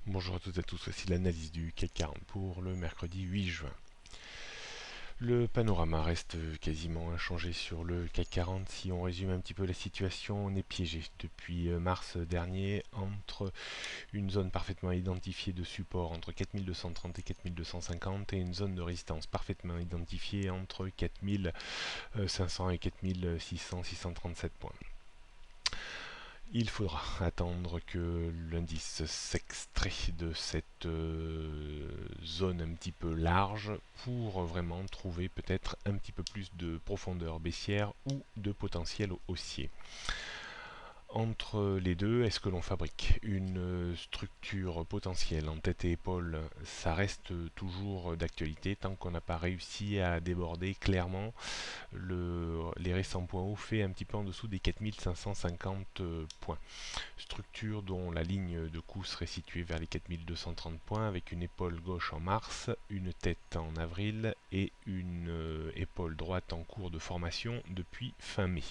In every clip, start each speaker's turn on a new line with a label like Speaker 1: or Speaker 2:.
Speaker 1: Bonjour à toutes et à tous, voici l'analyse du CAC 40 pour le mercredi 8 juin. Le panorama reste quasiment inchangé sur le CAC 40. Si on résume un petit peu la situation, on est piégé depuis mars dernier entre une zone parfaitement identifiée de support entre 4230 et 4250 et une zone de résistance parfaitement identifiée entre 4500 et 4600-637 points. Il faudra attendre que l'indice s'extrait de cette zone un petit peu large pour vraiment trouver peut-être un petit peu plus de profondeur baissière ou de potentiel haussier. Entre les deux, est-ce que l'on fabrique une structure potentielle en tête et épaule? Ça reste toujours d'actualité tant qu'on n'a pas réussi à déborder clairement les récents points hauts fait un petit peu en dessous des 4550 points. Structure dont la ligne de coup serait située vers les 4230 points avec une épaule gauche en mars, une tête en avril et une épaule droite en cours de formation depuis fin mai.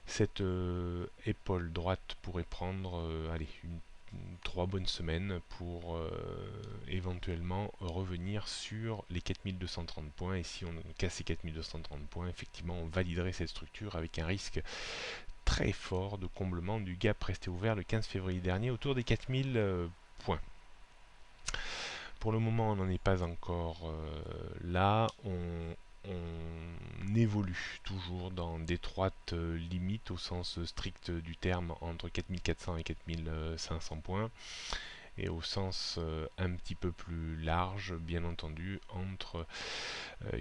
Speaker 1: Cette épaule droite pourrait prendre une 3 bonnes semaines pour éventuellement revenir sur les 4230 points, et si on casse les 4230 points, effectivement on validerait cette structure avec un risque très fort de comblement du gap resté ouvert le 15 février dernier autour des 4000 points. Pour le moment on n'en est pas encore là, on évolue toujours dans d'étroites limites au sens strict du terme entre 4400 et 4500 points, et au sens un petit peu plus large, bien entendu, entre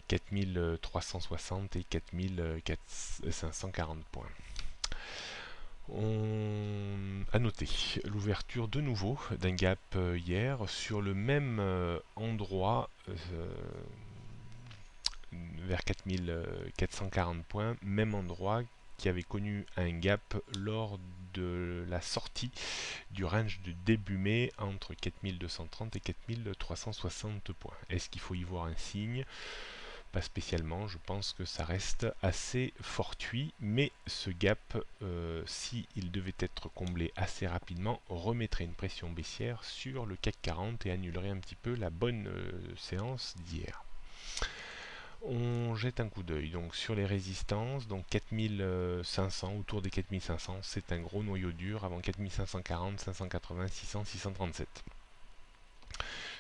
Speaker 1: 4360 et 4540 points. On a noté l'ouverture de nouveau d'un gap hier sur le même endroit vers 4440 points, même endroit qui avait connu un gap lors de la sortie du range de début mai entre 4230 et 4360 points. Est-ce qu'il faut y voir un signe? Pas spécialement, je pense que ça reste assez fortuit, mais ce gap, s'il devait être comblé assez rapidement, remettrait une pression baissière sur le CAC 40 et annulerait un petit peu la bonne séance d'hier. On jette un coup d'œil donc sur les résistances, donc 4500, autour des 4500, c'est un gros noyau dur avant 4540, 580, 600, 637.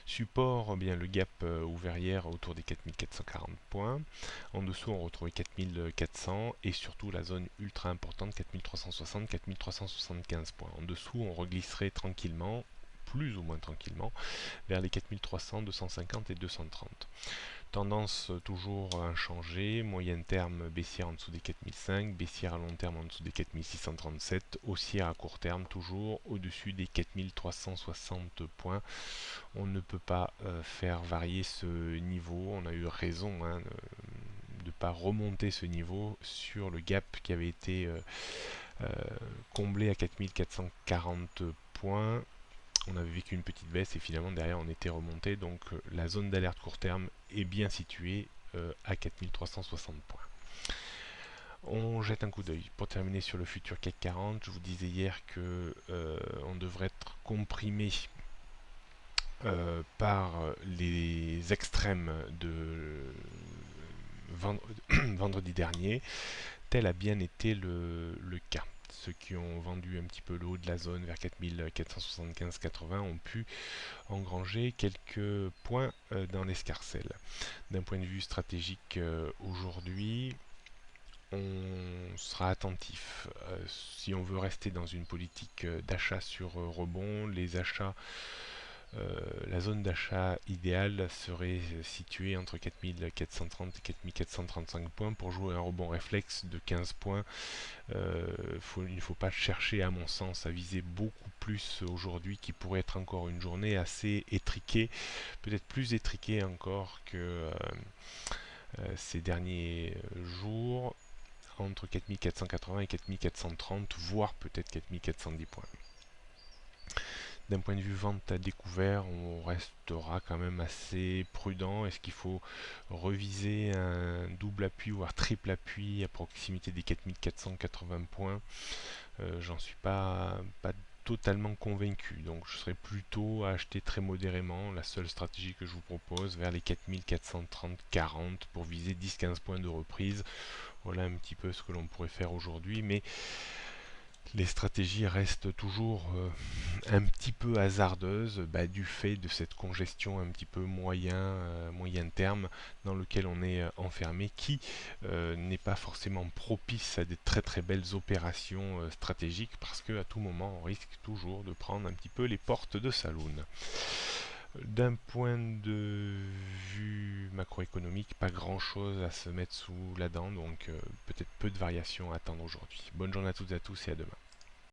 Speaker 1: Support, bien le gap ouvert hier autour des 4440 points. En dessous, on retrouvait 4400 et surtout la zone ultra importante 4360, 4375 points. En dessous, on reglisserait tranquillement, plus ou moins tranquillement, vers les 4300, 250 et 230. Tendance toujours inchangée, moyen terme baissière en dessous des 4005, baissière à long terme en dessous des 4637, haussière à court terme toujours au-dessus des 4360 points. On ne peut pas faire varier ce niveau, on a eu raison de ne pas remonter ce niveau sur le gap qui avait été comblé à 4440 points. On avait vécu une petite baisse et finalement derrière on était remonté, donc la zone d'alerte court terme est bien située à 4360 points. On jette un coup d'œil pour terminer sur le futur CAC 40. Je vous disais hier que on devrait être comprimé par les extrêmes de vendredi dernier. Tel a bien été le cas. Ceux qui ont vendu un petit peu le haut de la zone vers 4475-80 ont pu engranger quelques points dans l'escarcelle. D'un point de vue stratégique aujourd'hui, on sera attentif. Si on veut rester dans une politique d'achat sur rebond, les achats, la zone d'achat idéale serait située entre 4430 et 4435 points. Pour jouer un rebond réflexe de 15 points, il ne faut pas chercher, à mon sens, à viser beaucoup plus aujourd'hui, qui pourrait être encore une journée assez étriquée, peut-être plus étriquée encore que ces derniers jours, entre 4480 et 4430, voire peut-être 4410 points. D'un point de vue vente à découvert, on restera quand même assez prudent. Est-ce qu'il faut reviser un double appui voire triple appui à proximité des 4480 points? J'en suis pas totalement convaincu. Donc je serais plutôt à acheter très modérément. La seule stratégie que je vous propose, vers les 4430-40 pour viser 10-15 points de reprise. Voilà un petit peu ce que l'on pourrait faire aujourd'hui, mais les stratégies restent toujours un petit peu hasardeuses, du fait de cette congestion un petit peu moyen terme dans lequel on est enfermé, qui n'est pas forcément propice à des très très belles opérations stratégiques, parce qu'à tout moment on risque toujours de prendre un petit peu les portes de saloon. D'un point de vue macroéconomique, pas grand chose à se mettre sous la dent, donc peut-être peu de variations à attendre aujourd'hui. Bonne journée à toutes et à tous et à demain.